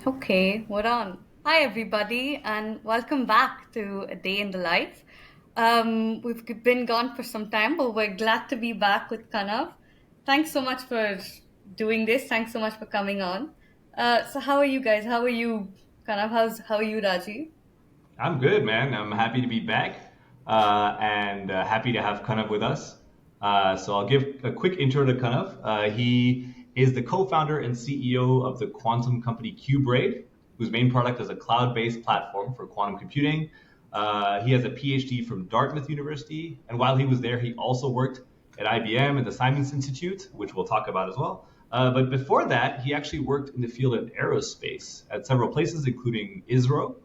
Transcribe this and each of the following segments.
Okay, we're on. Hi, everybody, and welcome back to A Day in the Life. We've been gone for some time, but we're glad to be back with Kanav. Thanks so much for doing this. Thanks so much for coming on. So, how are you guys? How are you, Kanav? How are you, Raji? I'm good, man. I'm happy to be back and happy to have Kanav with us. So I'll give a quick intro to Kanav. He is the co-founder and CEO of the quantum company qBraid, whose main product is a cloud-based platform for quantum computing. He has a PhD from Dartmouth University, and while he was there, he also worked at IBM and the Simons Institute, which we'll talk about as well. But before that, he actually worked in the field of aerospace at several places, including ISRO,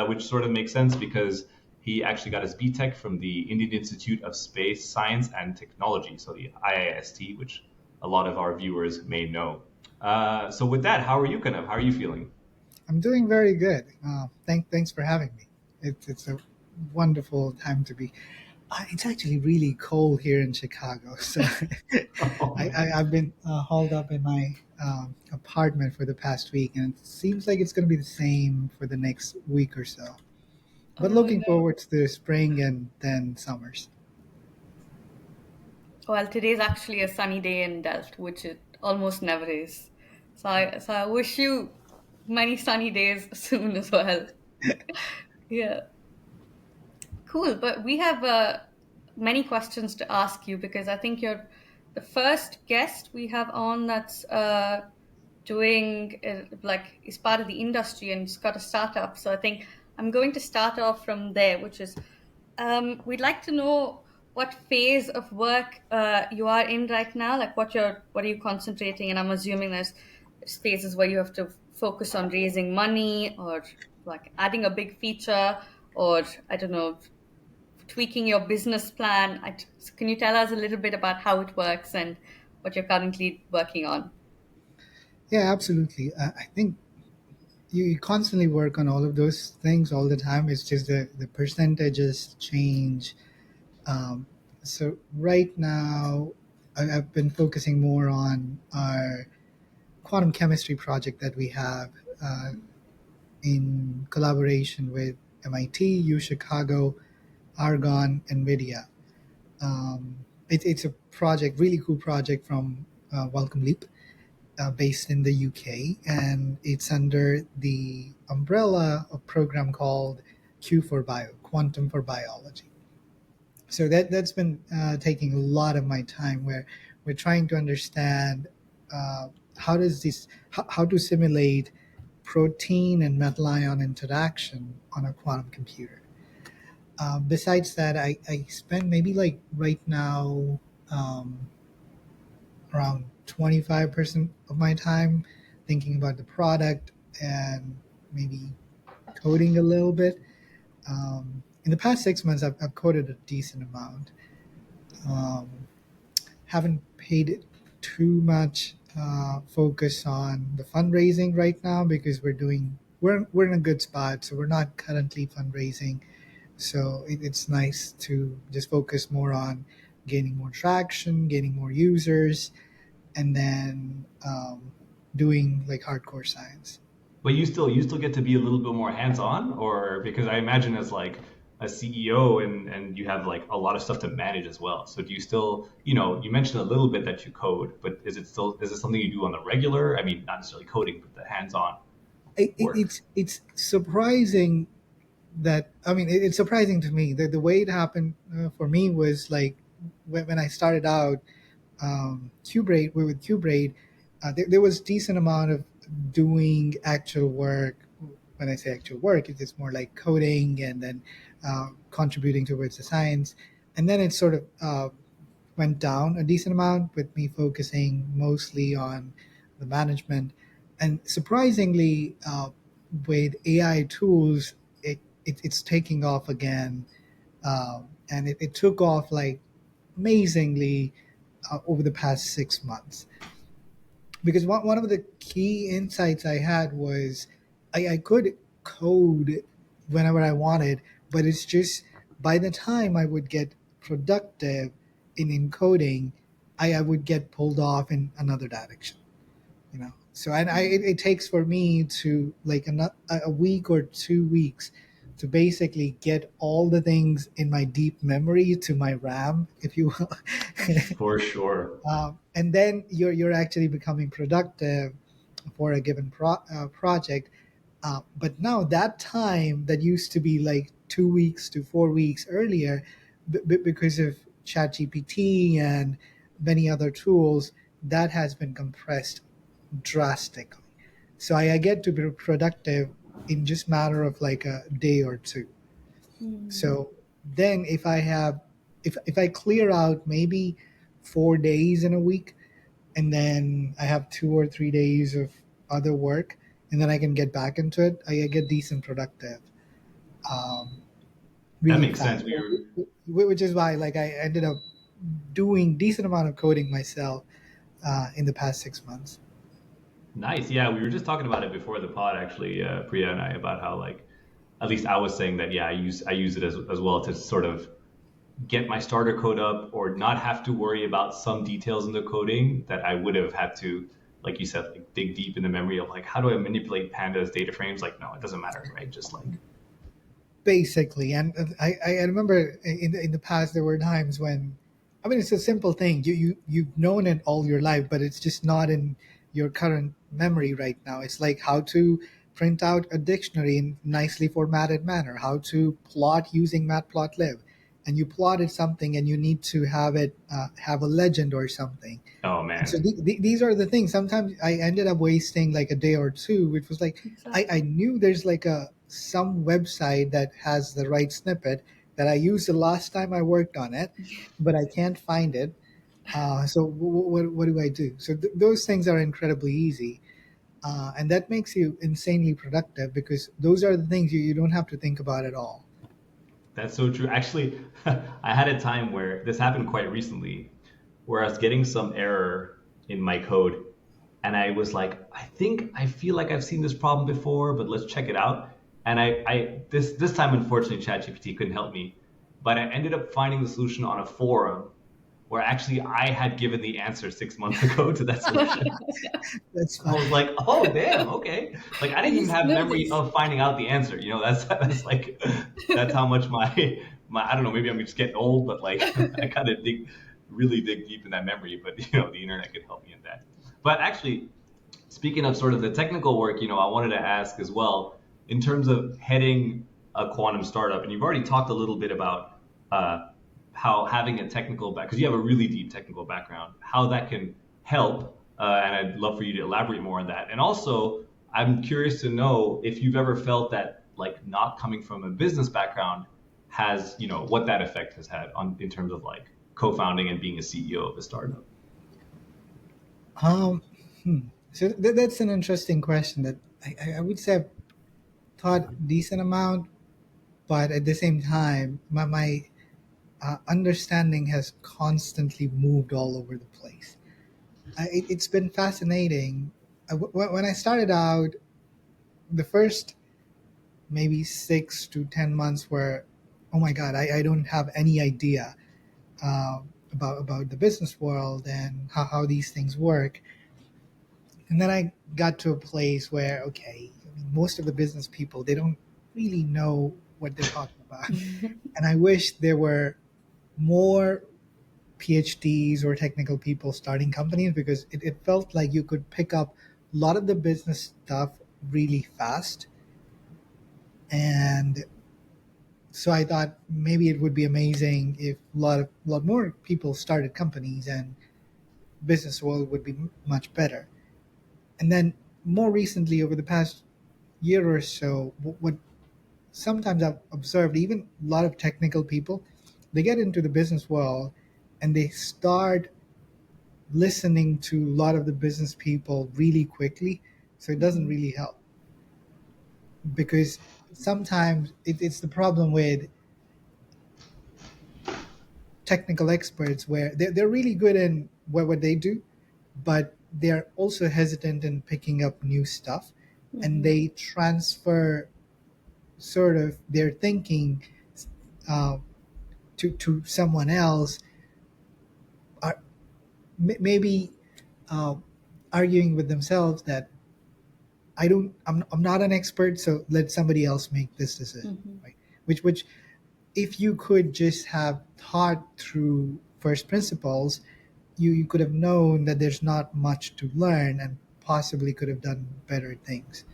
which sort of makes sense because he actually got his BTech from the Indian Institute of Space Science and Technology, so the IIST, which a lot of our viewers may know. So with that, how are you, Kanav? How are you feeling? I'm doing very good. Thanks for having me. It's a wonderful time to be. It's actually really cold here in Chicago, so Oh man. I've been hauled up in my apartment for the past week, and it seems like it's going to be the same for the next week or so. But Oh looking no. forward to the spring and then summers. Well, today's actually a sunny day in Delft, which it almost never is. So I wish you many sunny days soon as well. Yeah. Cool, but we have many questions to ask you because I think you're the first guest we have on that's doing like is part of the industry and has got a startup. So I think I'm going to start off from there, which is we'd like to know what phase of work you are in right now, like what are you concentrating, and I'm assuming there's phases where you have to focus on raising money or like adding a big feature or I don't know tweaking your business plan. Can you tell us a little bit about how it works and what you're currently working on? Yeah, absolutely. I think you constantly work on all of those things all the time. It's just the percentages change. So right now, I've been focusing more on our quantum chemistry project that we have uh, in collaboration with MIT, U Chicago, Argonne, NVIDIA. It's a project, really cool project from Welcome Leap, based in the UK, and it's under the umbrella of a program called Q for Bio, Quantum for Biology. So that's been taking a lot of my time, where we're trying to understand how to simulate protein and metal ion interaction on a quantum computer. Besides that, I spend maybe like right now um, around 25% of my time thinking about the product and maybe coding a little bit. In the past 6 months, I've coded a decent amount. Um, haven't paid too much focus on the fundraising right now because we're in a good spot, so we're not currently fundraising. So it's nice to just focus more on gaining more traction, gaining more users, and then doing like hardcore science. But you still get to be a little bit more hands-on, or because I imagine as like a CEO and you have like a lot of stuff to manage as well. So do you still, you mentioned a little bit that you code, but is it something you do on the regular? I mean, not necessarily coding, but the hands-on work. It's surprising that it's surprising to me that the way it happened for me was like when I started out qBraid with qBraid, there was decent amount of doing actual work. When I say actual work, it's more like coding and then contributing towards the science, and then it sort of went down a decent amount with me focusing mostly on the management. And surprisingly, with AI tools, it's taking off again, and it took off like amazingly over the past 6 months. Because one of the key insights I had was I could code whenever I wanted, but it's just by the time I would get productive in encoding, I would get pulled off in another direction. You know, So and it takes for me to like a week or 2 weeks to basically get all the things in my deep memory to my RAM, if you will. For sure. And then you're actually becoming productive for a given project. But now that time that used to be like 2 weeks to 4 weeks earlier, because of ChatGPT and many other tools, that has been compressed drastically. So I get to be productive in just matter of like a day or two. Mm. So then if I clear out maybe 4 days in a week, and then I have 2 or 3 days of other work, and then I can get back into it, I get decent productive um, That really makes sense. fast. Which is why like I ended up doing decent amount of coding myself in the past 6 months. Nice. Yeah, we were just talking about it before the pod, actually, Priya and I, about how like, at least I was saying that, yeah, I use it as well to sort of get my starter code up or not have to worry about some details in the coding that I would have had to, like you said, like dig deep in the memory of like, how do I manipulate pandas data frames? Like, no, it doesn't matter, right? Just like, Basically. And I remember in the past there were times when, I mean, it's a simple thing, you've known it all your life, but it's just not in your current memory right now. It's like how to print out a dictionary in nicely formatted manner, how to plot using matplotlib, and you plotted something and you need to have it have a legend or something. oh And so man, these are the things. Sometimes I ended up wasting like a day or two, which was like I Exactly. knew there's like a some website that has the right snippet that I used the last time I worked on it, but I can't find it. So what do I do? So those things are incredibly easy, and that makes you insanely productive because those are the things you don't have to think about at all. that's so true. Actually, I had a time where this happened quite recently, where I was getting some error in my code, and I was like, I feel like I've seen this problem before, but let's check it out. And this time, unfortunately, ChatGPT couldn't help me, but I ended up finding the solution on a forum where actually I had given the answer 6 months ago to that solution. That's I was fine. like, oh damn, okay. Like I I didn't even just have know memory this. of finding out the answer. That's like that's how much my I don't know, maybe I'm just getting old, but like I gotta really dig deep in that memory. But the internet could help me in that. But actually, speaking of sort of the technical work, I wanted to ask as well, in terms of heading a quantum startup, and you've already talked a little bit about uh, how having a technical back, because you have a really deep technical background, how that can help. And I'd love for you to elaborate more on that. And also, I'm curious to know if you've ever felt that, like, not coming from a business background has, what that effect has had on in terms of like co-founding and being a CEO of a startup. Um, hmm. So that's an interesting question that I would say I've thought decent amount, but at the same time, my understanding has constantly moved all over the place. It's been fascinating. When I started out, the first maybe 6 to 10 months were, oh my god, I don't have any idea about the business world and how these things work. And then I got to a place where, okay, I mean, most of the business people, they don't really know what they're talking about. And I wish there were more PhDs or technical people starting companies because it felt like you could pick up a lot of the business stuff really fast. And so I thought maybe it would be amazing if a lot more people started companies and business world would be much better. And then more recently, over the past year or so, what sometimes I've observed, even a lot of technical people, they get into the business world and they start listening to a lot of the business people really quickly. So it doesn't Mhm. really help because sometimes it's the problem with technical experts where they're really good in what they do, but they're also hesitant in picking up new stuff and Mhm. they transfer sort of their thinking uh, to someone else, or maybe uh, arguing with themselves that I'm not an expert, so let somebody else make this decision, Mm-hmm. right? Which if you could just have thought through first principles, you could have known that there's not much to learn and possibly could have done better things.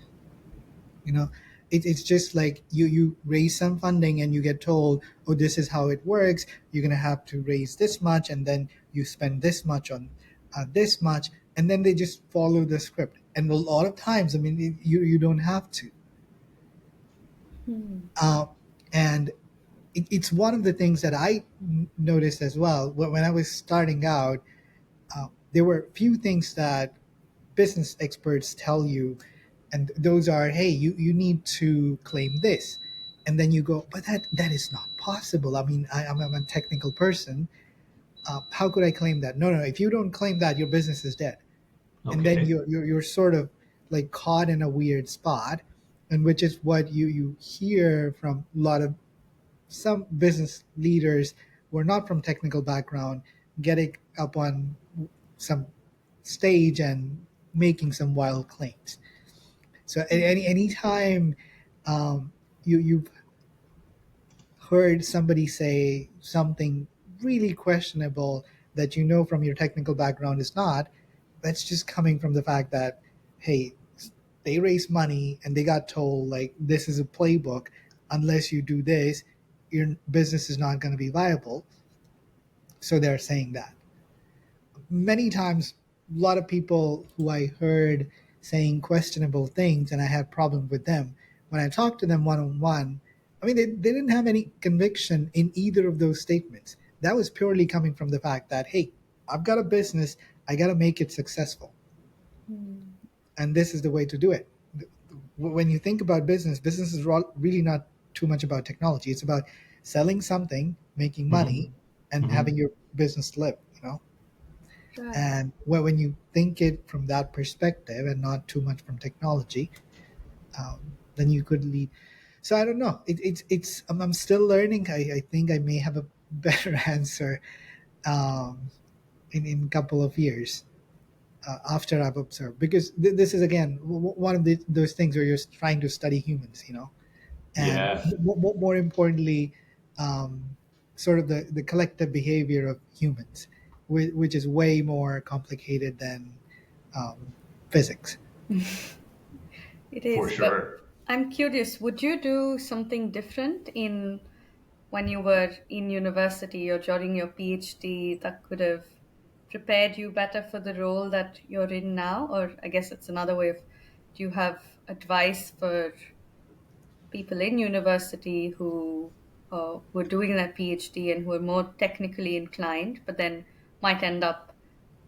You know, it's just like you raise some funding and you get told, oh, this is how it works. You're going to have to raise this much, and then you spend this much on this much, and then they just follow the script. And a lot of times, I mean, you don't have to. Hmm. uh, and it's one of the things that I noticed as well when I was starting out. There were few things that business experts tell you, and those are, hey, you need to claim this, and then you go, but that is not possible. I mean, I'm a technical person. How could I claim that? No, no, if you don't claim that, your business is dead. And then Okay. you're sort of like caught in a weird spot, and which is what you hear from a lot of some business leaders who are not from technical background getting up on some stage and making some wild claims. So Hmm. any time you've heard somebody say something really questionable that you know from your technical background is not, that's just coming from the fact that, hey, they raised money and they got told like this is a playbook. Unless you do this, your business is not going to be viable. So they're saying that many times. A lot of people who I heard saying questionable things and I had problems with them, when I talked to them one-on-one, I mean, they didn't have any conviction in either of those statements. That was purely coming from the fact that, hey, I've got a business, I got to make it successful, Hmm. and this is the way to do it. When you think about business, business is really not too much about technology. It's about selling something, making money, Hmm. and Hmm. having your business live, you know. Right. And when you think it from that perspective and not too much from technology, then you could lead. So I don't know. I'm still learning. I think I may have a better answer um, in a couple of years after I've observed. Because this is again one of those things where you're trying to study humans, you know, and Yeah. more importantly, um, sort of the collective behavior of humans, which is way more complicated than um, physics. It For is, but sure. I'm curious, would you do something different in when you were in university or during your PhD that could have prepared you better for the role that you're in now? Or I guess it's another way of, do you have advice for people in university who were doing their PhD and who are more technically inclined, but then might end up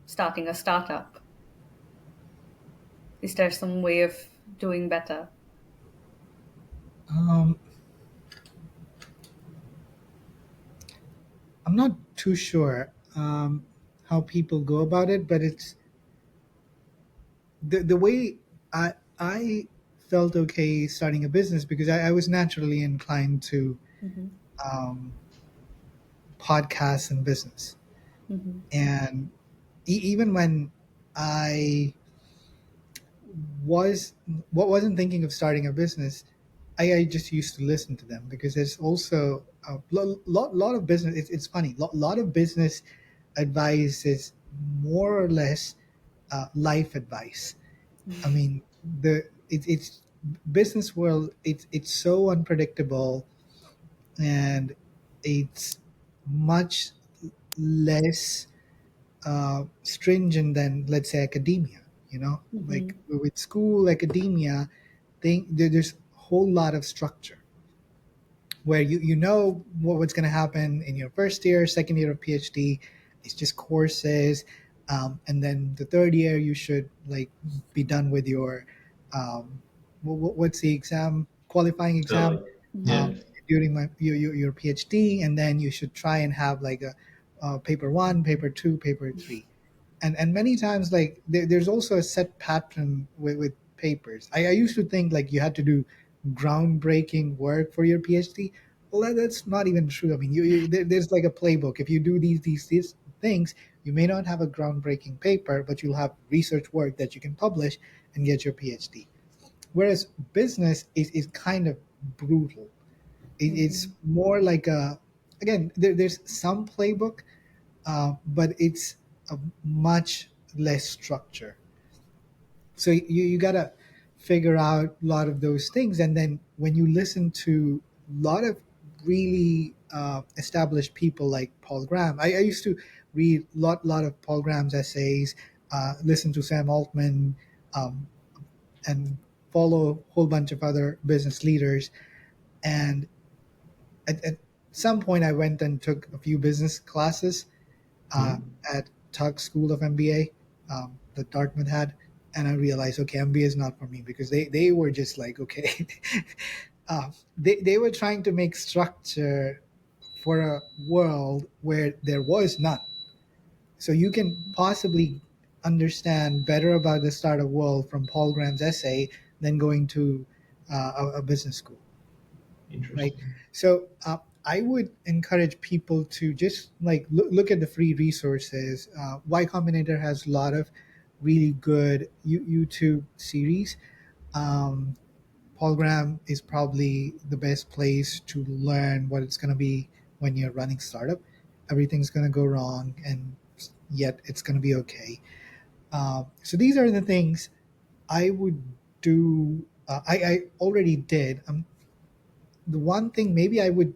starting a startup? Is there some way of doing better? Um, I'm not too sure how people go about it, but it's the way I felt okay starting a business because I was naturally inclined to Hmm. um, podcasts and business. Hmm. And even when I was wasn't thinking of starting a business, I just used to listen to them because there's also a lot of business. It's funny, lot of business advice is more or less life advice. I mean, it's business world. It's so unpredictable, and it's much less stringent than, let's say, academia. You know, like Hmm. with school academia, there's a whole lot of structure where you know what's going to happen in your first year, second year of PhD. It's just courses, and then the third year you should like be done with your what's the exam, qualifying exam So, Hmm. yeah. um, during your PhD, and then you should try and have like a paper one, paper two, paper three, and many times like there's also a set pattern with papers. I used to think like you had to do groundbreaking work for your PhD. Well, that's not even true. I mean, there's like a playbook. If you do these, things, you may not have a groundbreaking paper, but you'll have research work that you can publish and get your PhD. Whereas business is kind of brutal. It's Mhm. more like again, there's some playbook, but it's a much less structure. So you gotta figure out a lot of those things, and then when you listen to a lot of really established people like Paul Graham, I used to read lot of Paul Graham's essays, listen to Sam Altman, um, and follow a whole bunch of other business leaders. And at some point, I went and took a few business classes uh, Hmm. at Tuck School of MBA that Dartmouth had, and I realized, okay, MBA is not for me because they were just like, okay, they were trying to make structure for a world where there was none. So you can possibly understand better about the startup world from Paul Graham's essay than going to a business school, right? Interesting. So I would encourage people to just like look at the free resources. Y Combinator has a lot of really good YouTube series. Um, Paul Graham is probably the best place to learn what it's going to be when you're running startup. Everything's going to go wrong, and yet it's going to be okay. So these are the things I would do. I already did. The one thing maybe I would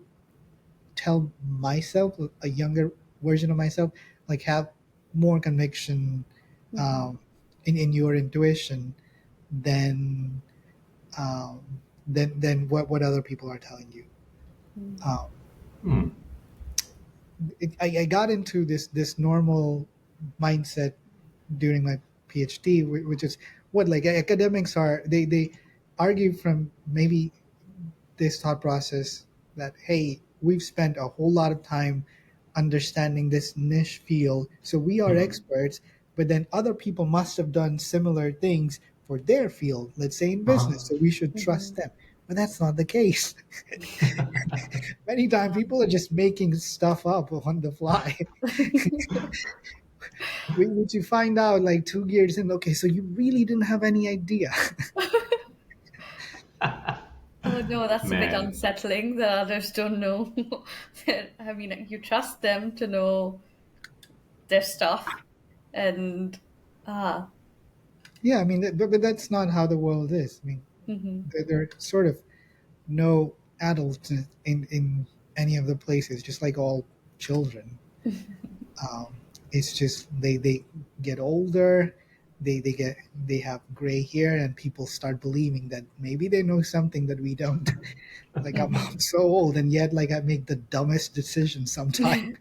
tell myself, a younger version of myself, like have more conviction Mhm. um, in your intuition than than what other people are telling you. Mhm. Um, Hmm. I got into this normal mindset during my PhD, which is what like academics are. They argue from maybe this thought process that hey, we've spent a whole lot of time understanding this niche field, so we are Hmm. experts, but then other people must have done similar things for their field, let's say in Uh-huh. business, so we should trust Mhm. them. But that's not the case. Many times people are just making stuff up on the fly. Which you find out like 2 years in, okay, so you really didn't have any idea. Oh no, that's a bit Man. unsettling that others don't know. I mean, you trust them to know their stuff, and ah, Yeah, I mean, but that's not how the world is. I mean, mhm. there are sort of no adults in any of the places, just like all children. Um, it's just they get older, they have gray hair, and people start believing that maybe they know something that we don't. Like I'm Mhm. so old, and yet like I make the dumbest decisions sometimes.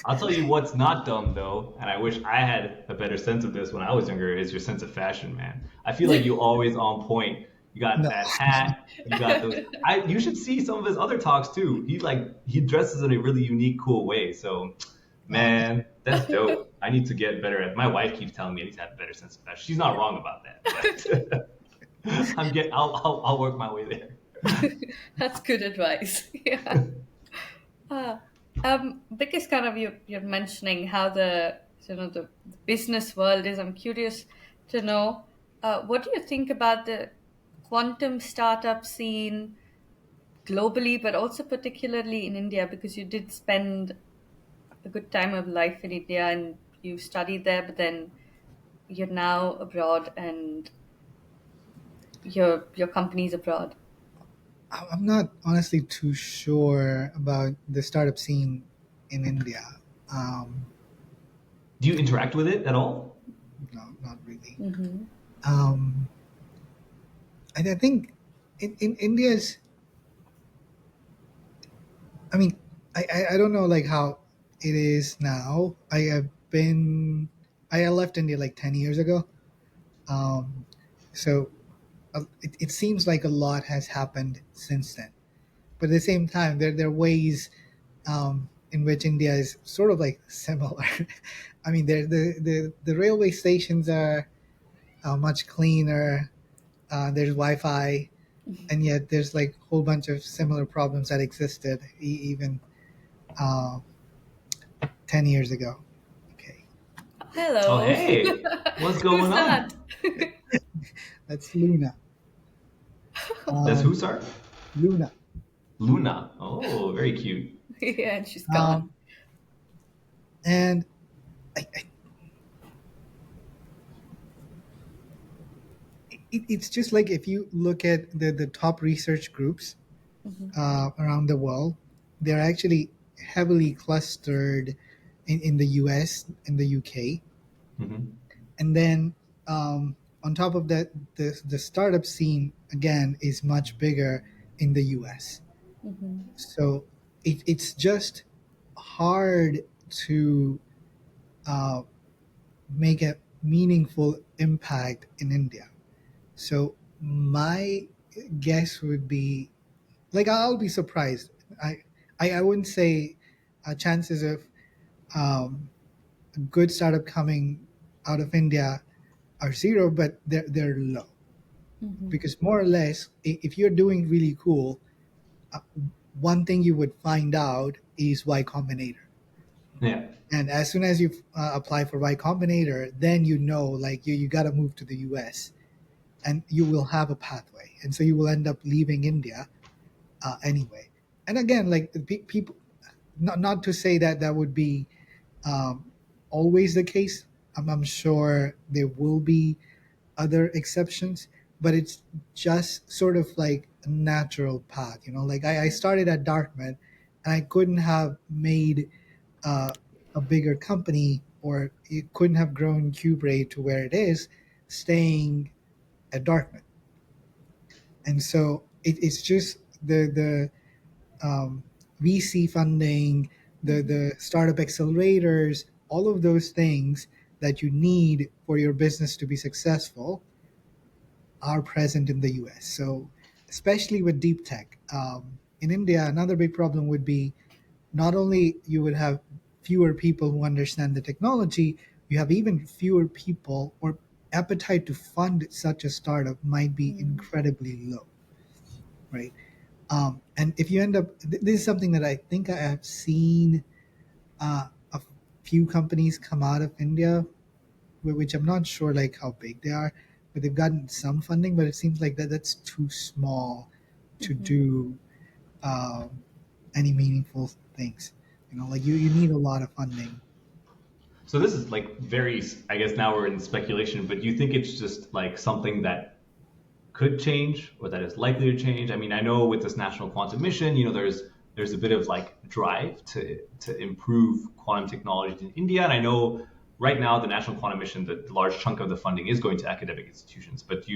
I'll tell you what's not dumb though, and I wish I had a better sense of this when I was younger, is your sense of fashion, man. I feel like you're always on point. You got No, that hat, you got those. You should see some of his other talks too. He dresses in a really unique, cool way. So, man, that's dope. I need to get better at. My wife keeps telling me I need to have a better sense of fashion. She's not wrong about that, but I'll work my way there. That's good advice. Yeah. Uh, because kind of you're mentioning how the business world is. I'm curious to know what do you think about the quantum startup scene globally, but also particularly in India, because you did spend a good time of life in India and you studied there, but then you're now abroad and your company's abroad. I'm not honestly too sure about the startup scene in India. Um, Do you interact with it at all? no, not really. Mm-hmm. Um, I think in India's, I mean, I don't know like how it is now. I left India like 10 years ago. Um, so it seems like a lot has happened since then. But at the same time, there are ways in which India is sort of like similar. I mean, the railway stations are much cleaner. There's Wi-Fi, and yet there's like a whole bunch of similar problems that existed even uh, 10 years ago. Okay, Oh, Hello. hey, what's Who's going that? on? that's Luna. That's who, Um, sorry? Luna. Luna. Oh, very cute. Yeah, and she's gone. Um, and I, it's just like if you look at the top research groups Hmm. around the world, they're actually heavily clustered in the US and the UK. Hmm. And then on top of that, the startup scene again is much bigger in the US. Hmm. So it's just hard to uh, make a meaningful impact in India. So my guess would be like I'll be surprised. I wouldn't say chances of a good startup coming out of India are zero, but they're low Hmm. because more or less, if you're doing really cool, uh, one thing you would find out is Y Combinator. Yeah. And as soon as you apply for Y Combinator, then you know like you got to move to the US and you will have a pathway. And so you will end up leaving India anyway. And again, like people, not to say that that would be um, always the case. I'm sure there will be other exceptions, but it's just sort of like a natural path. You know, like I started at Dartmouth and I couldn't have made uh, a bigger company or it couldn't have grown qBraid to where it is staying at Dartmouth. And so it's just the VC funding, Hmm. the startup accelerators, all of those things that you need for your business to be successful are present in the US. So, especially with deep tech, in India, another big problem would be not only you would have fewer people who understand the technology, you have even fewer people or appetite to fund such a startup might be incredibly low, right? And if you end up, this is something that I think I have seen a few companies come out of India, which I'm not sure like how big they are, but they've gotten some funding, but it seems like that's too small to Hmm. do um, any meaningful things. You know, like you need a lot of funding. So this is like very, I guess now we're in speculation, but do you think it's just like something that could change or that is likely to change? I mean, I know with this national quantum mission, there's a bit of like drive to improve quantum technology in India, and I know right now the national quantum mission, the large chunk of the funding is going to academic institutions. But do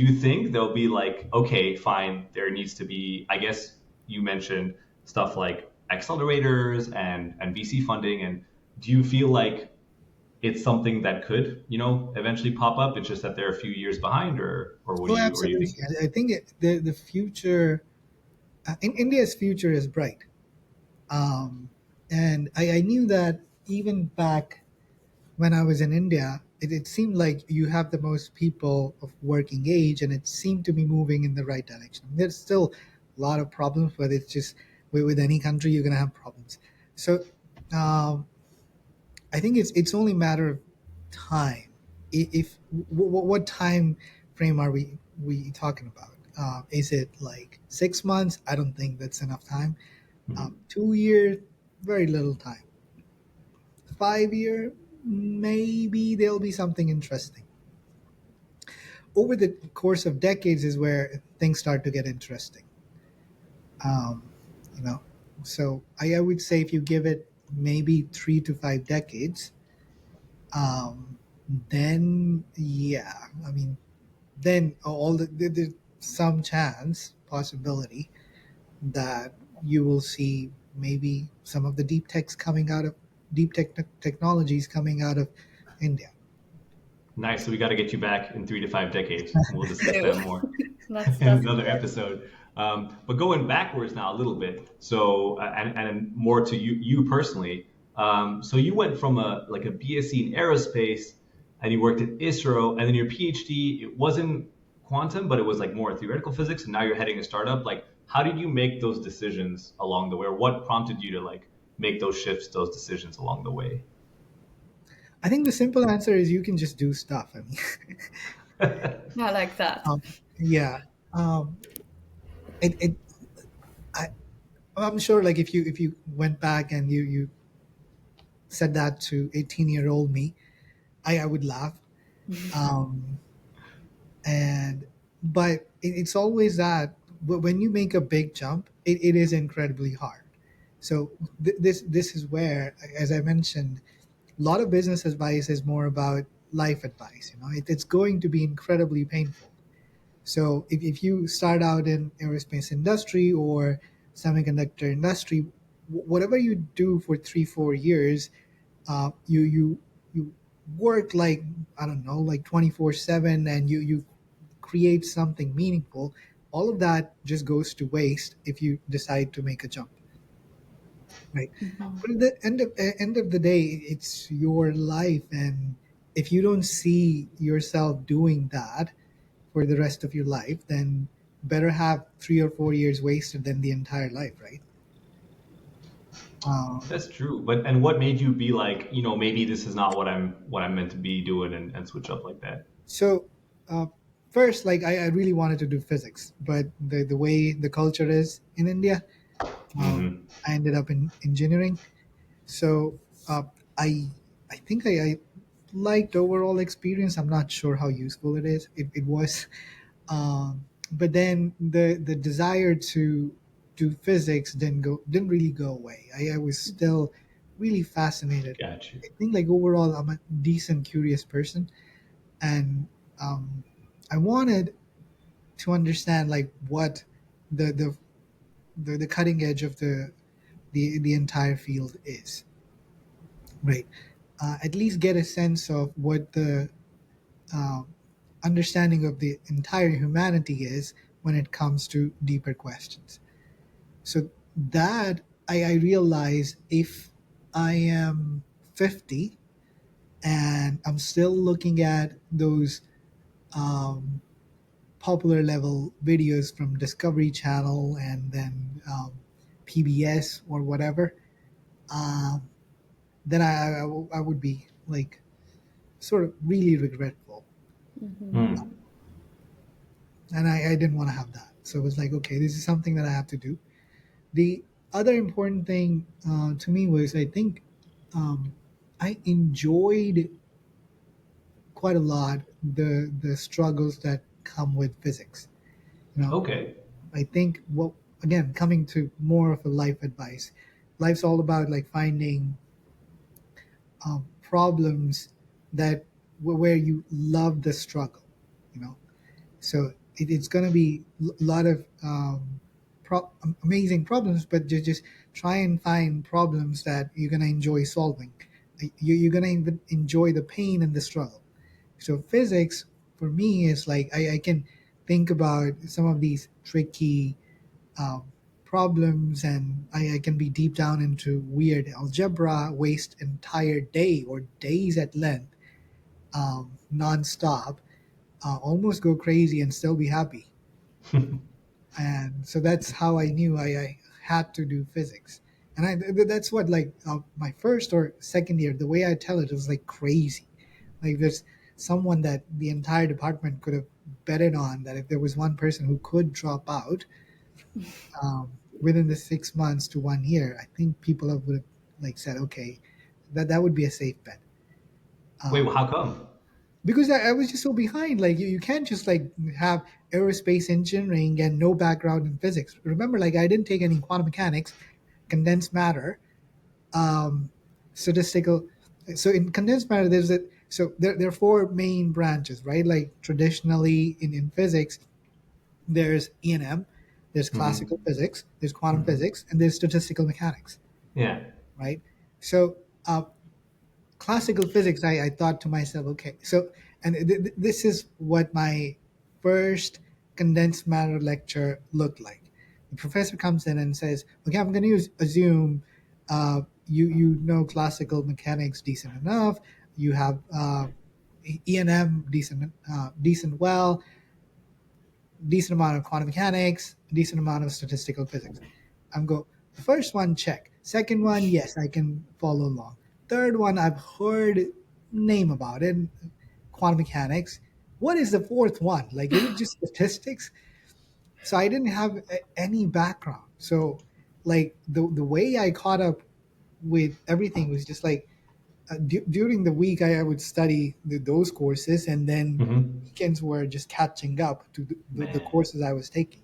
you think there'll be like, okay, fine, there needs to be, I guess you mentioned stuff like accelerators and VC funding, and do you feel like it's something that could, eventually pop up? It's just that they're a few years behind, or what do Oh, you absolutely. think? I think the future in India's future is bright. Um, and I knew that even back when I was in India, it seemed like you have the most people of working age, and it seemed to be moving in the right direction. There's still a lot of problems, but it's just with any country you're going to have problems. So um, I think it's only a matter of time. If what time frame are we talking about? Is it like 6 months? I don't think that's enough time. Mhm. 2 years, very little time. 5 year, maybe there'll be something interesting. Over the course of decades is where things start to get interesting. Um, you know, so I would say if you give it maybe 3 to 5 decades, um, then yeah, I mean, then all there's some chance possibility that you will see maybe some of the deep tech technologies coming out of India. Nice. So we got to get you back in 3 to 5 decades. We'll discuss No, that more in that's another fair. episode. But going backwards now a little bit. So and more to you personally. So you went from a BSc in aerospace, and you worked at ISRO, and then your PhD. It wasn't quantum, but it was like more theoretical physics. And now you're heading a startup. Like, how did you make those decisions along the way? Or what prompted you to like make those shifts, those decisions along the way? I think the simple answer is you can just do stuff. I mean, I like that. um, yeah. Um, it I, I'm sure like if you went back and you said that to 18-year-old me, I would laugh. Um, and but it's always that when you make a big jump, it is incredibly hard. So this is where, as I mentioned, a lot of business advice is more about life advice. It's going to be incredibly painful. So if you start out in aerospace industry or semiconductor industry, whatever you do for 3 4 years, you work like, I don't know, like 24/7, and you create something meaningful. All of that just goes to waste if you decide to make a jump, right? But at the end of the day, it's your life, and if you don't see yourself doing that for the rest of your life, then better have 3 or 4 years wasted than the entire life, right? Um, That's true. But and what made you be like, maybe this is not what I'm meant to be doing, and switch up like that? so uh, first, like I really wanted to do physics, but the way the culture is in India, Hmm. I ended up in engineering. So uh, I I think I liked overall experience. I'm not sure how useful it is. It was, but then the desire to do physics didn't really go away. I was still really fascinated. Got you. I think like overall I'm a decent curious person, and um, I wanted to understand like what the the the cutting edge of the entire field is, right? At least get a sense of what the uh, understanding of the entire humanity is when it comes to deeper questions. So that I realize if I am 50 and I'm still looking at those um, popular level videos from Discovery Channel and then PBS or whatever, um, then I would be like sort of really regretful. Hmm. And I didn't want to have that. So it was like, okay, this is something that I have to do. The other important thing to me was I think um, I enjoyed quite a lot the struggles that come with physics. You know, Okay. I think what again coming to more of a life advice. Life's all about like finding problems that where you love the struggle. You know, so it's going to be a lot of amazing problems, but just try and find problems that you're going to enjoy solving. You're going to enjoy the pain and the struggle. So physics for me is like I can think about some of these tricky um, problems, and I can be deep down into weird algebra, waste entire day or days at length, nonstop, almost go crazy and still be happy. And so that's how I knew I had to do physics. And that's what like my first or second year, the way I tell it was like crazy. Like there's someone that the entire department could have betted on that if there was one person who could drop out within the 6 months to 1 year, I think people would have like said, okay, that would be a safe bet. Wait, Um, well, how come? because I was just so behind. Like you can't just like have aerospace engineering and no background in physics. Remember, like I didn't take any quantum mechanics, condensed matter, um, statistical. So in condensed matter, there's a so there are four main branches, right? Like traditionally in physics, there's E&M, there's classical Hmm. physics, there's quantum Hmm. physics, and there's statistical mechanics, Yeah. right? So classical physics, I thought to myself, okay, so, and this is what my first condensed matter lecture looked like. The professor comes in and says, okay, I'm going to assume you know classical mechanics decent enough. You have E&M decent well, decent amount of quantum mechanics, decent amount of statistical physics. I'm go. The first one, check. Second one, yes, I can follow along. Third one, I've heard name about it, quantum mechanics. What is the fourth one? Like, is it just statistics? So I didn't have any background. So, like, the way I caught up with everything was just like during the week I would study those courses, and then Hmm. weekends were just catching up to the Man, courses I was taking.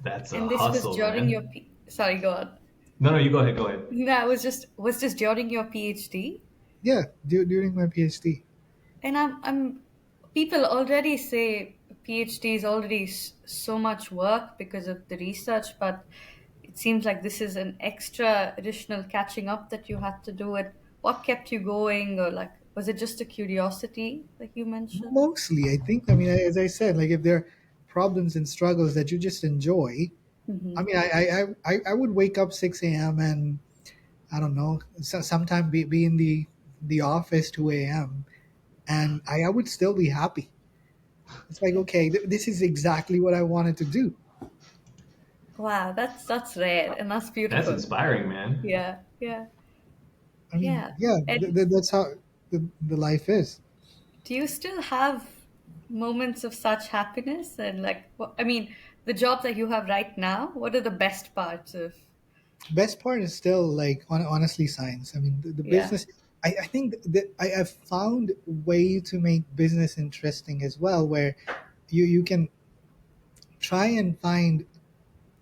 that's a And this was hustle, during your man. sorry, go on. No, no, you go ahead. Go ahead. No, was just during your PhD. Yeah, during my PhD. And I'm people already say PhD is already so much work because of the research, but it seems like this is an extra additional catching up that you had to do. It. What kept you going, or like was it just a curiosity, like you mentioned? Mostly, I think. I mean, as I said, like if there are problems and struggles that you just enjoy. I Hmm. mean, I would wake up 6 a.m. and I don't know, sometime be in the office 2 a.m. and I would still be happy. It's like, okay, this is exactly what I wanted to do. Wow, that's rare and that's That's beautiful. inspiring, man. Yeah, yeah, I mean, yeah. yeah, And that's how the life is. do you still have moments of such happiness? And like, I mean, the job that you have right now, what are the best parts of? Best part is still like honestly science. I mean, the Yeah. business. I think that I have found a way to make business interesting as well, where you can try and find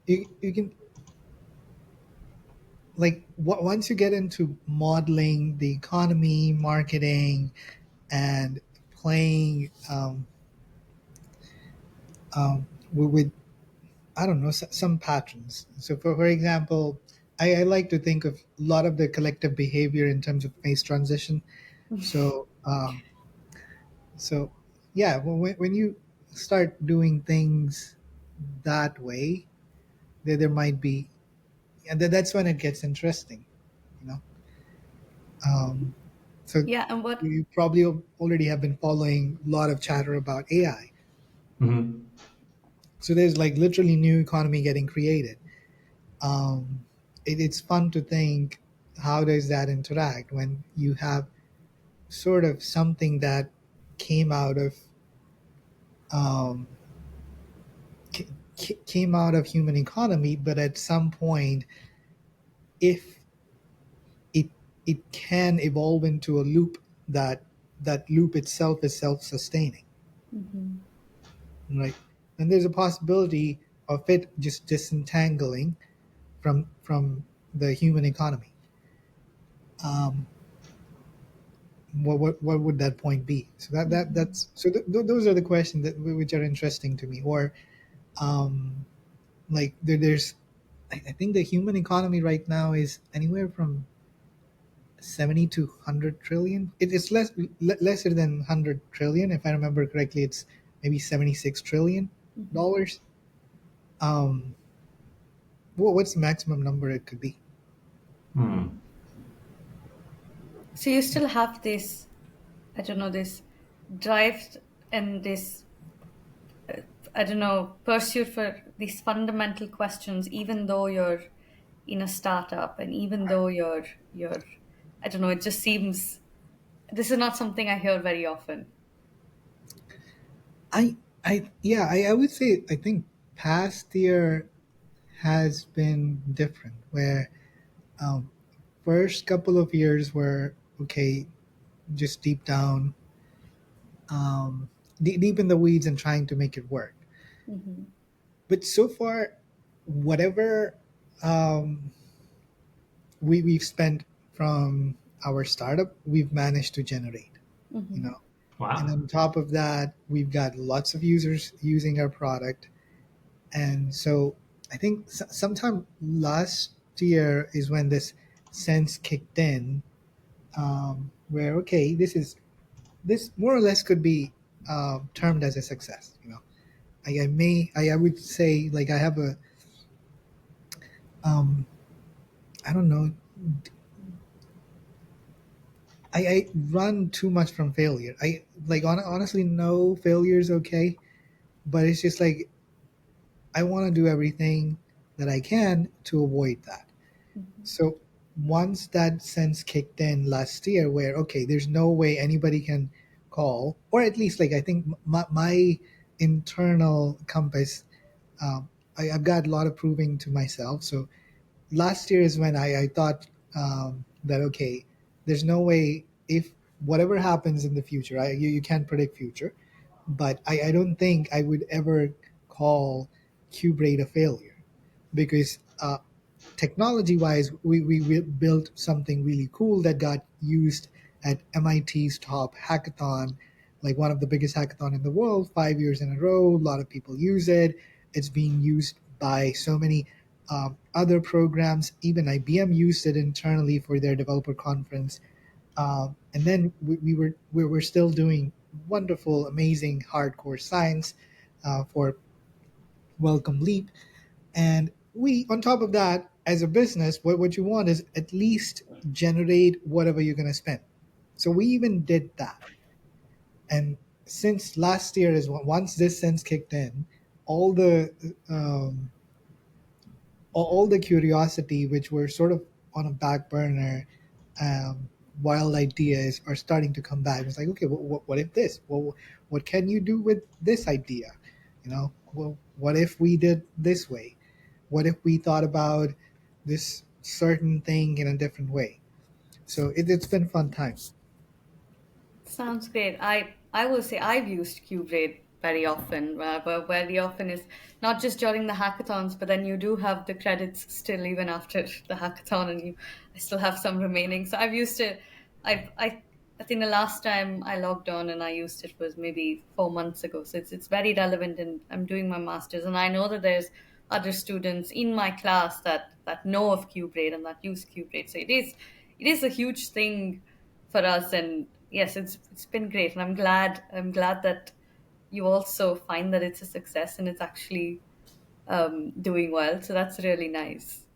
you can like once you get into modeling the economy, marketing, and playing with I don't know some patterns. So for example, I like to think of a lot of the collective behavior in terms of phase transition. So so yeah, when you start doing things that way, there might be, and that's when it gets interesting, you know. Um, so Yeah, and what? you probably already have been following a lot of chatter about AI. Hmm. So there's like literally new economy getting created. It's fun to think how does that interact when you have sort of something that came out of um, came out of human economy, but at some point, if it it can evolve into a loop that loop itself is self-sustaining, Mhm. right? And there's a possibility of it just disentangling from the human economy. Um, what would that point be? So Mhm. that's so those are the questions that which are interesting to me. Or um, like there's I think the human economy right now is anywhere from 70 to 100 trillion. It's lesser than 100 trillion, if I remember correctly. It's maybe 76 trillion Mhm. dollars. Um, what's the maximum number it could be? Hmm. So you still have this, I don't know, this drive and this, I don't know, pursuit for these fundamental questions, even though you're in a startup and even though you're, I don't know, it just seems this is not something I hear very often. I would say I think past year has been different. Where um, first couple of years were okay, just deep down, deep in the weeds and trying to make it work. Hmm. But so far, whatever um, we've spent from our startup, we've managed to generate. You Hmm. know, and Wow. on top of that, we've got lots of users using our product, and so I think sometime last year is when this sense kicked in, where okay, this more or less could be termed as a success. You know, I would say like I have a um, I don't know, I run too much from failure. I like honestly, no failure is okay, but it's just like I want to do everything that I can to avoid that. So once that sense kicked in last year, where okay, there's no way anybody can call, or at least like I think my internal compass, I've got a lot of proving to myself. So last year is when I thought that okay, there's no way if whatever happens in the future, you can't predict future, but I don't think I would ever call qBraid a failure because technology wise, we built something really cool that got used at MIT's top hackathon, like one of the biggest hackathon in the world, 5 years in a row. A lot of people use it. It's being used by so many other programs. Even IBM used it internally for their developer conference. And then we were still doing wonderful, amazing, hardcore science for Welcome Leap. And we, on top of that, as a business, what you want is at least generate whatever you're going to spend. So we even did that. And since last year is once this sense kicked in, all the um, all the curiosity, which were sort of on a back burner, wild ideas are starting to come back. It's like, okay, what if this? Well, what can you do with this idea? Well, what if we did this way? What if we thought about this certain thing in a different way? So it's been fun times. Sounds great. I will say I've used qBraid very often, but very often is not just during the hackathons, but then you do have the credits still even after the hackathon, and I still have some remaining. So I've used it. I think the last time I logged on and I used it was maybe 4 months ago. So it's very relevant, and I'm doing my masters, and I know that there's other students in my class that know of qBraid and that use qBraid. So it is a huge thing for us, and yes, it's been great, and I'm glad that you also find that it's a success and it's actually doing well, so that's really nice.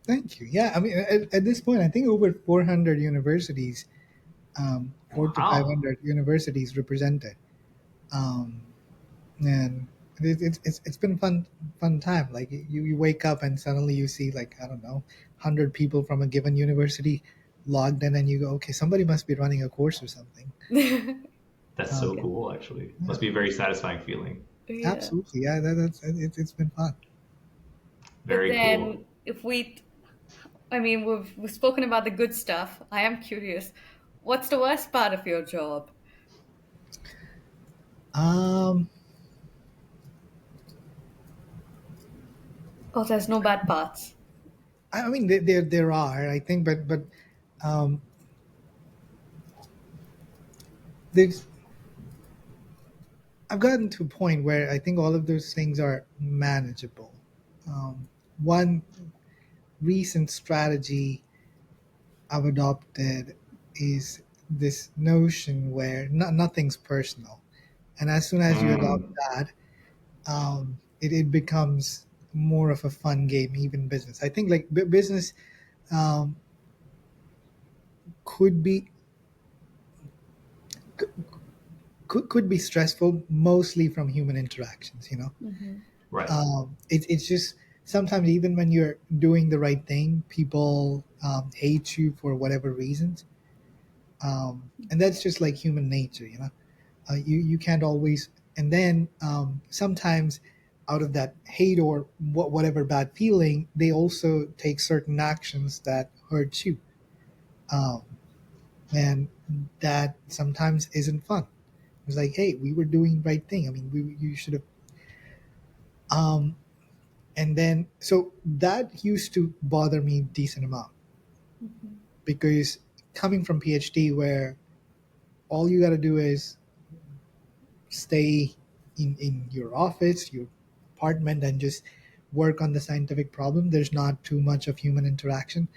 Thank you. Yeah, I mean, at this point, I think over 400 universities, four to Wow. 500 universities represented. Um, and it's been fun time. Like you wake up and suddenly you see like I don't know 100 people from a given university logged in, and you go, okay, somebody must be running a course or something. That's so Um, Yeah. cool, actually. yeah, Must be a very satisfying feeling. Yeah. absolutely. Yeah, it's been fun. But Very cool. then if we I mean, we've spoken about the good stuff. I am curious, what's the worst part of your job? Um, Oh, there's no bad parts. I mean, there are, I think, but um, there's I've gotten to a point where I think all of those things are manageable. One recent strategy I've adopted is this notion where nothing's personal, and as soon as you adopt Mm. that, it becomes more of a fun game, even business. I think like business um, could be could be stressful, mostly from human interactions. Hmm. Right. It's just sometimes even when you're doing the right thing, people hate you for whatever reasons, and that's just like human nature. You can't always, and then sometimes out of that hate or whatever bad feeling, they also take certain actions that hurt you, um, and that sometimes isn't fun. It's like, hey, we were doing the right thing. I mean, you should have. Um, and then so that used to bother me decent amount Hmm. because coming from PhD, where all you got to do is stay in your office, your apartment, and just work on the scientific problem. There's not too much of human interaction,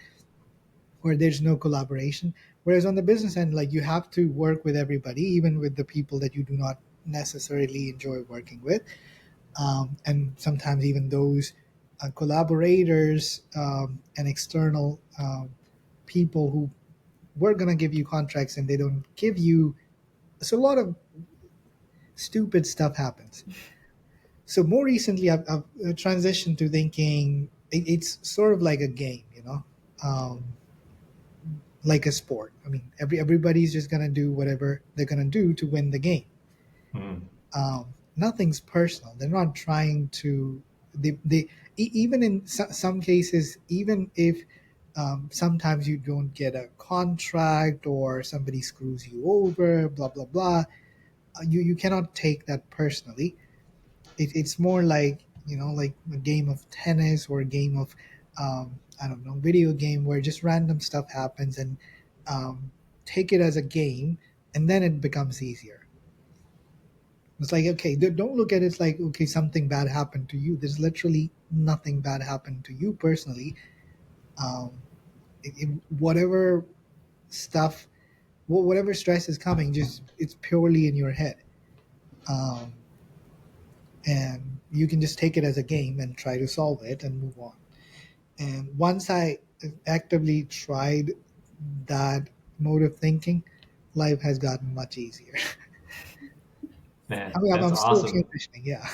or there's no collaboration. Whereas on the business end, like you have to work with everybody, even with the people that you do not necessarily enjoy working with, and sometimes even those collaborators and external people who were going to give you contracts and they don't give you. So a lot of stupid stuff happens. So more recently, I've transitioned to thinking it's sort of like a game. um, like a sport. I mean, everybody's just gonna do whatever they're gonna do to win the game. Nothing's personal. They're not trying to. Even in some cases, even if sometimes you don't get a contract or somebody screws you over, blah blah blah. You cannot take that personally. It's more like, like a game of tennis or a game of I don't know, video game where just random stuff happens, and um, take it as a game, and then it becomes easier. It's like, okay, don't look at it like, okay, something bad happened to you. There's literally nothing bad happened to you personally. Um, whatever stuff, whatever stress is coming, just it's purely in your head. Um, and you can just take it as a game and try to solve it and move on. And once I actively tried that mode of thinking, life has gotten much easier. I Man, mean, I'm, that's I'm still awesome. transitioning, yeah.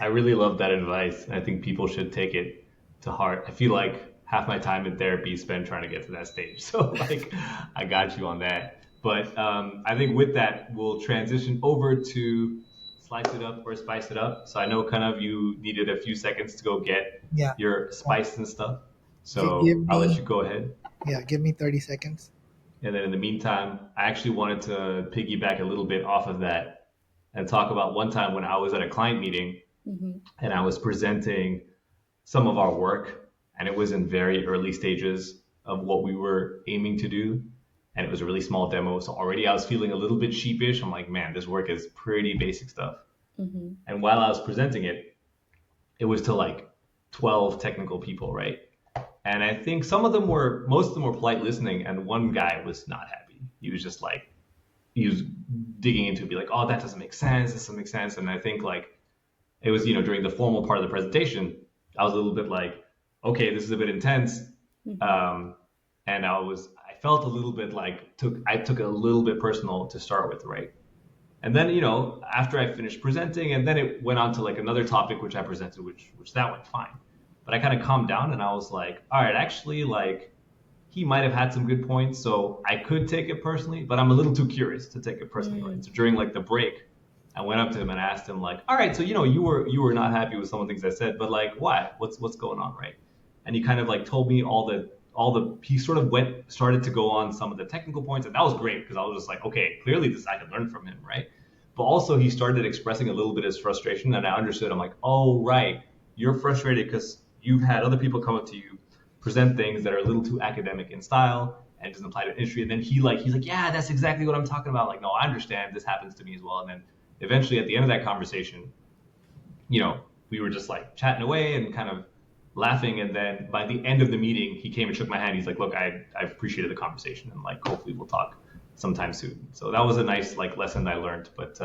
I really love that advice. I think people should take it to heart. I feel like half my time in therapy is spent trying to get to that stage. So, like, I got you on that. But I think with that, we'll transition over to slice it up or spice it up. So I know kind of you needed a few seconds to go get Yeah. your spice and stuff. Give So I'll let me, you go ahead. yeah, give me 30 seconds. And then in the meantime, I actually wanted to piggyback a little bit off of that and talk about one time when I was at a client meeting Hmm. and I was presenting some of our work, and it was in very early stages of what we were aiming to do. And it was a really small demo. So already I was feeling a little bit sheepish. I'm like, man, this work is pretty basic stuff. Hmm. And while I was presenting it, it was to like 12 technical people, right? And I think most of them were polite listening, and one guy was not happy. He was just like, he was digging into it, be like, oh, that doesn't make sense. This doesn't make sense. And I think like it was, during the formal part of the presentation, I was a little bit like, okay, this is a bit intense. Hmm. Um, and I felt a little bit like, I took it a little bit personal to start with, right? And then, after I finished presenting, and then it went on to like another topic, which I presented, which that went fine. But I kind of calmed down and I was like, all right, actually, like, he might have had some good points, so I could take it personally, but I'm a little too curious to take it personally, right? So during like the break, I went up to him and asked him like, all right, so you were not happy with some of the things I said, but like why? What's going on, right? And he kind of like told me all the he sort of started to go on some of the technical points, and that was great because I was just like, okay, clearly this I can learn from him, right? But also he started expressing a little bit of his frustration, and I understood. I'm like, oh right, you're frustrated because you've had other people come up to you present things that are a little too academic in style and it doesn't apply to industry. And then he's like, yeah, that's exactly what I'm talking about. Like, no, I understand. This happens to me as well. And then eventually at the end of that conversation, we were just like chatting away and kind of laughing. And then by the end of the meeting, he came and shook my hand. He's like, look, I appreciated the conversation and like, hopefully we'll talk sometime soon. So that was a nice like lesson I learned. But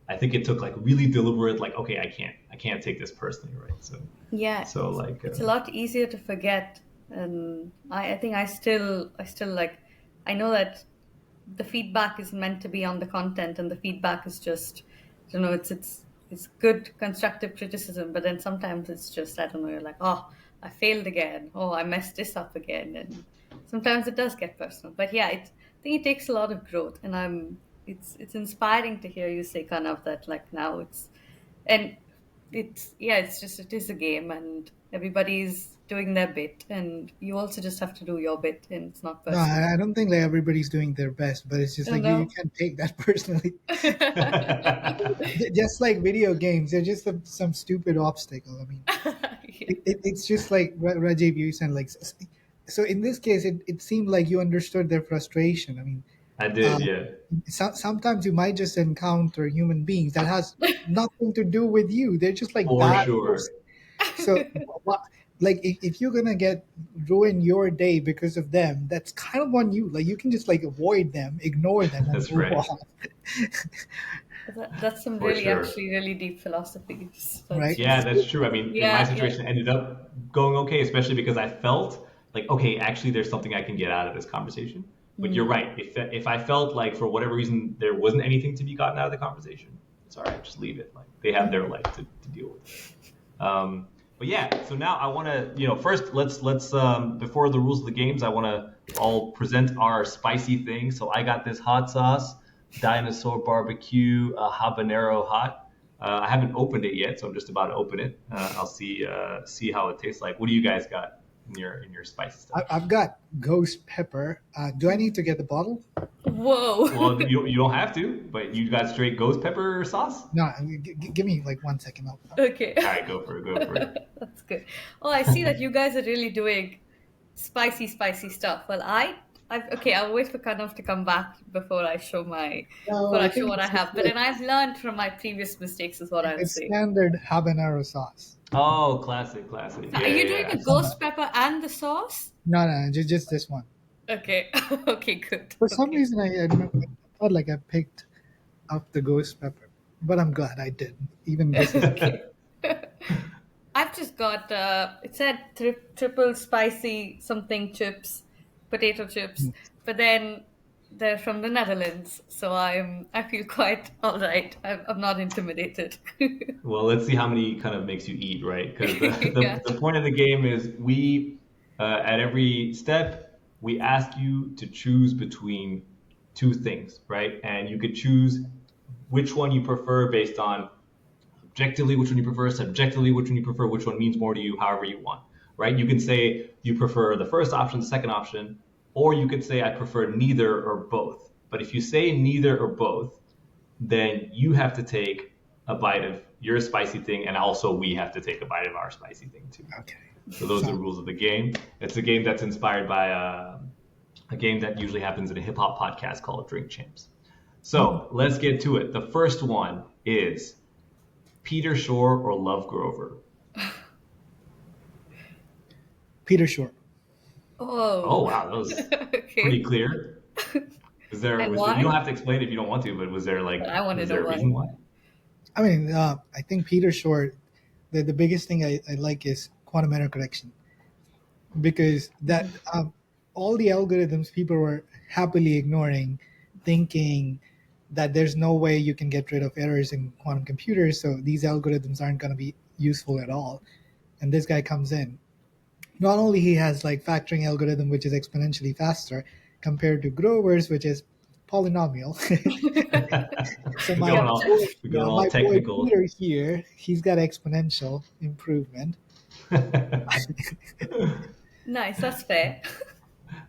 I think it took like really deliberate, like, okay, I can't take this personally. Right. So, Yeah, so like, it's a lot easier to forget. And I think I still like, I know that the feedback is meant to be on the content, and the feedback is just, it's good constructive criticism, but then sometimes it's just, I don't know, you're like, oh, I failed again, oh, I messed this up again, and sometimes it does get personal. But yeah, I think it takes a lot of growth, and it's inspiring to hear you say, kind of, that like now and it is a game, and everybody's doing their bit, and you also just have to do your bit, and it's not No, personal. I don't think like everybody's doing their best, but it's just You like you know. can't take that personally. Yeah. Just like video games, they're just some stupid obstacle. I mean, it's just like Rajiv, you said, like, so in this case, it seemed like you understood their frustration. I mean, I uh, did, yeah. sometimes you might just encounter human beings that has nothing to do with you. They're just like For bad sure. person. So, like, if you're gonna get ruin your day because of them, that's kind of on you. Like, you can just like avoid them, ignore them, and That's move right. on, That's some For really, sure. actually, really deep philosophies. That's right? Yeah, just, that's true. I mean, in my yeah, yeah. situation, it ended up going okay, especially because I felt like, okay, actually, there's something I can get out of this conversation. But you're Mm, right. If I felt like for whatever reason there wasn't anything to be gotten out of the conversation, it's all right. Just leave it. Like they have their life to deal with. But yeah, so now I want to, first let's before the rules of the games, I want to all present our spicy thing. So I got this hot sauce, dinosaur barbecue, habanero hot. I haven't opened it yet, so I'm just about to open it. I'll see how it tastes like. What do you guys got in your spicy stuff? I've got ghost pepper. Do I need to get the bottle? Whoa. Well, you don't have to, but you got straight ghost pepper sauce. No, give me like 1 second. Okay. All right, go for it. Go for it. That's good. Oh, I see that you guys are really doing spicy, spicy stuff. Well, okay, I'll wait for Kanav to come back No, before I I show think what I it's just have. But then I've learned from my previous mistakes, is what I'll it's say. standard habanero sauce. Oh, classic, classic. So Yeah, are you yeah, doing the yeah. ghost pepper and the sauce? No, just this one. Okay. Okay, good. For some Okay. reason, I felt like I picked up the ghost pepper, but I'm glad I did. Even this is Okay. I've just got it said triple spicy something chips, potato chips, but then they're from the Netherlands, so I feel quite all right. I'm not intimidated. Well, let's see how many kind of makes you eat, right? Because the, Yeah. the point of the game is at every step, we ask you to choose between two things, right? And you could choose which one you prefer based on objectively which one you prefer, subjectively which one you prefer, which one means more to you, however you want, right? You can say you prefer the first option, the second option, or you could say I prefer neither or both. But if you say neither or both, then you have to take a bite of your spicy thing, and also we have to take a bite of our spicy thing too. okay. So those are the So rules of the game. It's a game that's inspired by a game that usually happens in a hip hop podcast called Drink Champs. So let's get to it. The first one is Peter Shore or Love Grover. Peter Shore. Oh Oh. wow, that was pretty Okay. clear. And You don't why? have to explain it if you don't want to, but But I want to was know there a reason why. why? I mean, I think Peter Shore. The biggest thing I like is quantum error correction because that all the algorithms people were happily ignoring, thinking that there's no way you can get rid of errors in quantum computers, so these algorithms aren't going to be useful at all. And this guy comes in. Not only he has like factoring algorithm, which is exponentially faster compared to Grover's, which is polynomial. So we're my going Yep. all boy, we're yeah, going my all boy technical. Peter here, he's got exponential improvement. Nice. That's fair.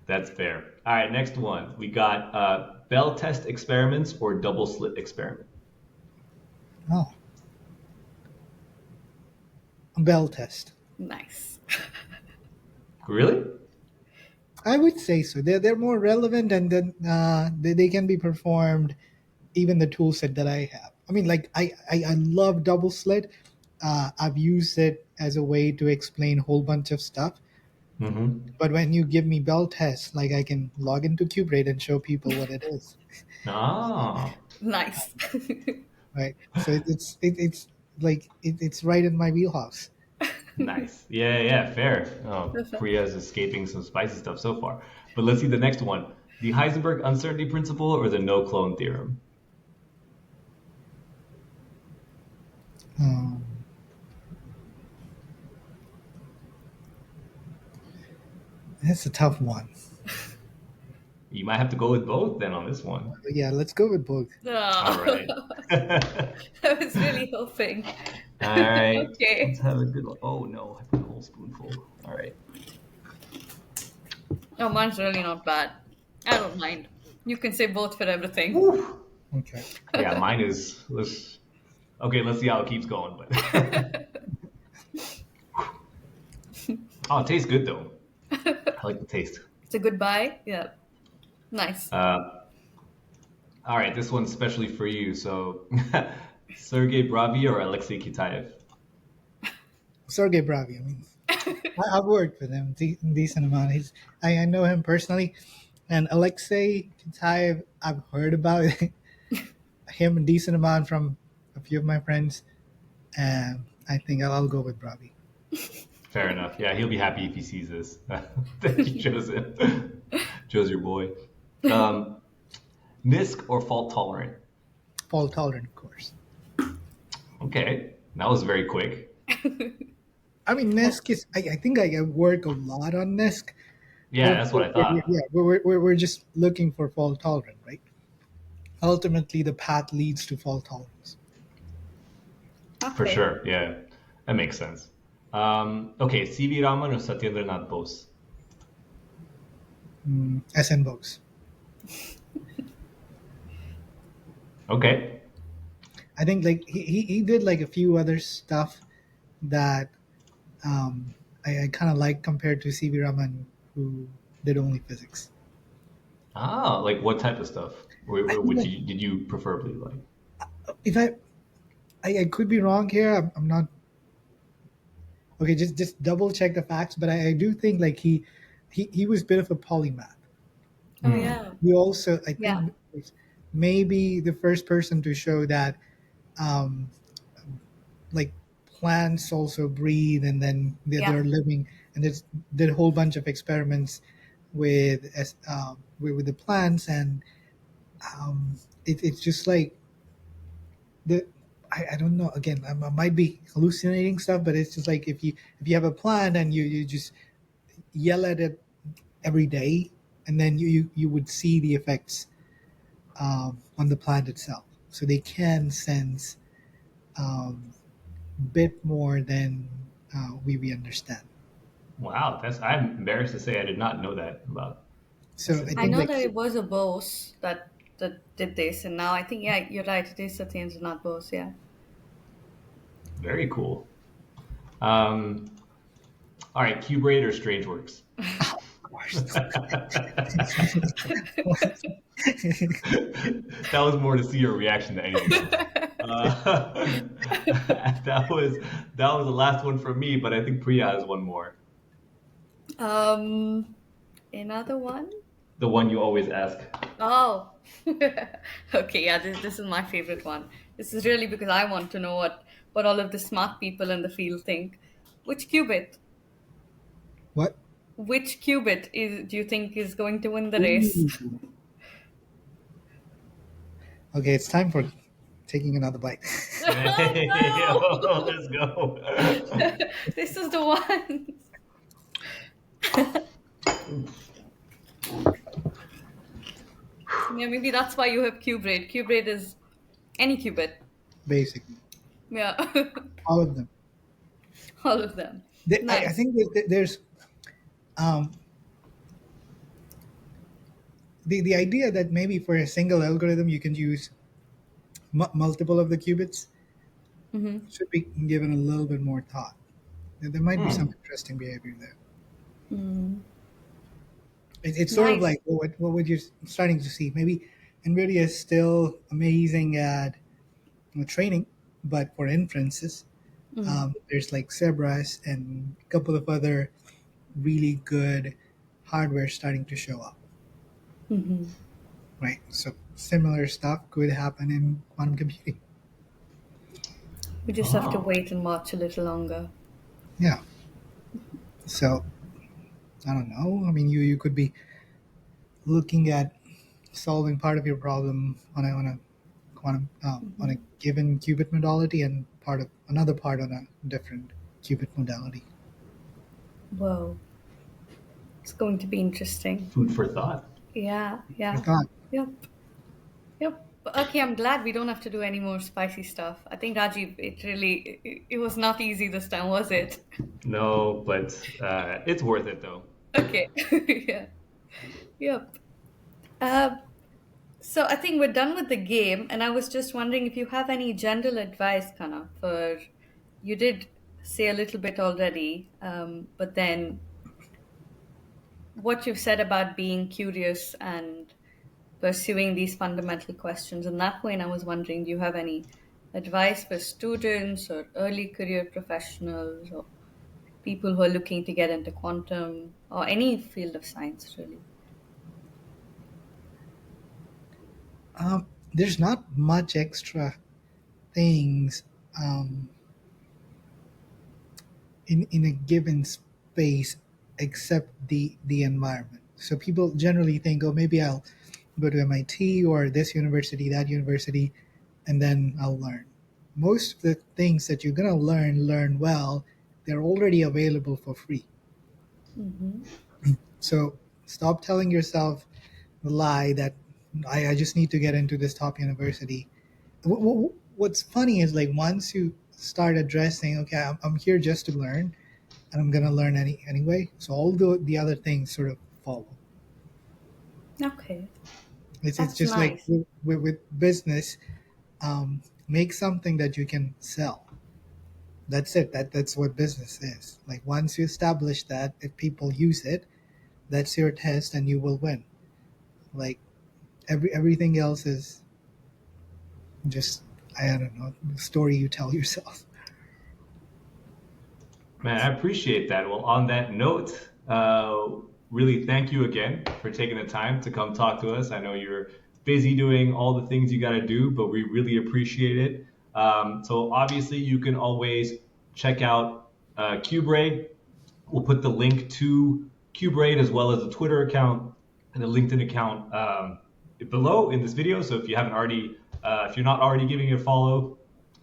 That's fair. All right, next one. We got Bell test experiments or double slit experiment. Oh, Bell test. Nice. Really? I would say so. They're more relevant, and then they can be performed even the tool set that I have. I mean, like I love double slit. I've used it as a way to explain a whole bunch of stuff. Mm-hmm. But when you give me bell tests, like I can log into qBraid and show people what it is, Ah, Nice. right? So it's like it's right in my wheelhouse. nice. Yeah, yeah, fair. Oh, Perfect. Priya's escaping some spicy stuff so far. But let's see the next one. The Heisenberg uncertainty principle or the no clone theorem? Um, that's a tough one. You might have to go with both then on this one. But yeah, let's go with both. All Oh, right. All I was really hoping. right. Let's Okay. have a good one. Oh no, I put a whole spoonful. All right. Oh, mine's really not bad. I don't mind. You can say both for everything. Whew. Okay. Yeah, mine is. Okay, let's see how it keeps going. But oh, it tastes good though. I like the taste. It's a good buy. Yeah. Nice. All right, this one's especially for you. So, Sergey Bravia or Alexei Kitaev? Sergey Bravi. I mean, I've worked with him decent amount. I know him personally, and Alexei Kitaev. I've heard about him a decent amount from a few of my friends, and I think I'll go with Bravi. Fair enough. Yeah, he'll be happy if he sees this. That you chose him. Chose your boy. Um, NISC or fault tolerant? Fault tolerant, of course. Okay, that was very quick. I mean, NISC is. I think I work a lot on NISC. Yeah, that's what I thought. Yeah, we're just looking for fault tolerant, right? Ultimately, the path leads to fault tolerance. For Okay. sure. Yeah, that makes sense. Okay, C.V. Raman or Satyendranath Bose? SN books. Okay. I think like he did like a few other stuff that um, I kind of like compared to C.V. Raman, who did only physics. Ah, like what type of stuff? I Or think would like you did you preferably like? if I could be wrong here. I'm not okay. Just double check the facts, but I do think like he was a bit of a polymath. Oh Hmm. yeah. He also I Yeah. think was maybe the first person to show that um, like plants also breathe and then Yeah. they're living and there's did a whole bunch of experiments with the plants and it's just like the I don't know again I might be hallucinating stuff but it's just like if you have a plant and you just yell at it every day and then you would see the effects on the plant itself so they can sense um, bit more than we understand. Wow, that's I'm embarrassed to say I did not know that about So I SN I think know Bose. like that it was a Bose that did this, and now I think yeah, you're right. It is Satyendranath Bose. Yeah. Very cool. Um, all right, qBraid or StrangeWorks? of course. That was more to see your reaction to anything else. Uh, that was that was the last one for me, but I think Priya has one more. um, Another one. The one you always ask. Oh, okay. Yeah, this is my favorite one. This is really because I want to know what all of the smart people in the field think. Which qubit? What? Which qubit is do you think is going to win the race? Ooh. Okay, it's time for taking another bite. Hey, Oh let's go. no! This is the one. Yeah, maybe that's why you have qBraid. qBraid is any qubit. Basically, Yeah, all of them. all of them. I Nice. think that there's um, the idea that maybe for a single algorithm you can use multiple of the qubits Mm-hmm. should be given a little bit more thought. There might be some Hmm. interesting behavior there. Mm. It's sort of Nice. like what would you starting to see. Maybe NVIDIA is still amazing at training, but for inferences, Mm. there's like Zebras and a couple of other really good hardware starting to show up, Mm-hmm. right? So similar stuff could happen in quantum computing. We just have to Oh, wait and watch a little longer. Yeah. So I don't know. I mean, you could be looking at solving part of your problem on a quantum on a given qubit modality and part of another part on a different qubit modality. Whoa, it's going to be interesting. food for thought. Yeah, I yeah. thought, Yep, yep. But okay, I'm glad we don't have to do any more spicy stuff. I think Rajiv, it was not easy this time, was it? No, but it's worth it though. Okay, yeah, yep. Uh, so I think we're done with the game, and I was just wondering if you have any general advice, Kana, for you did say a little bit already, but then what you've said about being curious and pursuing these fundamental questions. In that way, and I was wondering, do you have any advice for students or early career professionals or people who are looking to get into quantum or any field of science, really? there's not much extra things um, in a given space except the environment. So people generally think, oh, maybe I'll go to MIT or this university, that university, and then I'll learn. Most of the things that you're gonna learn well they're already available for free. Mm-hmm. So stop telling yourself the lie that I just need to get into this top university. What's funny is like once you start addressing, okay, I'm here just to learn, and I'm gonna learn anyway. So all the other things sort of follow. Okay, It's that's just like nice. with business, make something that you can sell. That's it. That's what business is. Like once you establish that, if people use it, that's your test, and you will win. Like everything else is just, I don't know, the story you tell yourself. Man, I appreciate that. Well, on that note, really thank you again for taking the time to come talk to us. I know you're busy doing all the things you got to do, but we really appreciate it. So obviously, you can always check out qBraid. We'll put the link to qBraid as well as the Twitter account and the LinkedIn account below in this video. So if you haven't already, if you're not already giving it a follow,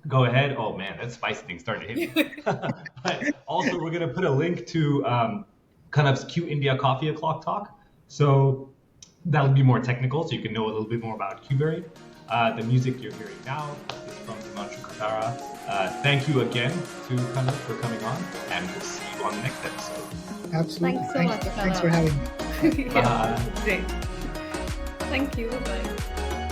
go ahead. Oh man, that spicy thing starting to hit me. But also, we're gonna put a link to kind of Q India Coffee O'clock talk. So that'll be more technical, so you can know a little bit more about qBraid. The music you're hearing now is from Himanshu Katara. Thank you again to Kanav for coming on, and we'll see you on the next episode. Absolutely. Thanks so much, Thanks for having me. Kanav. Yeah, Bye. great. Thank you. Bye.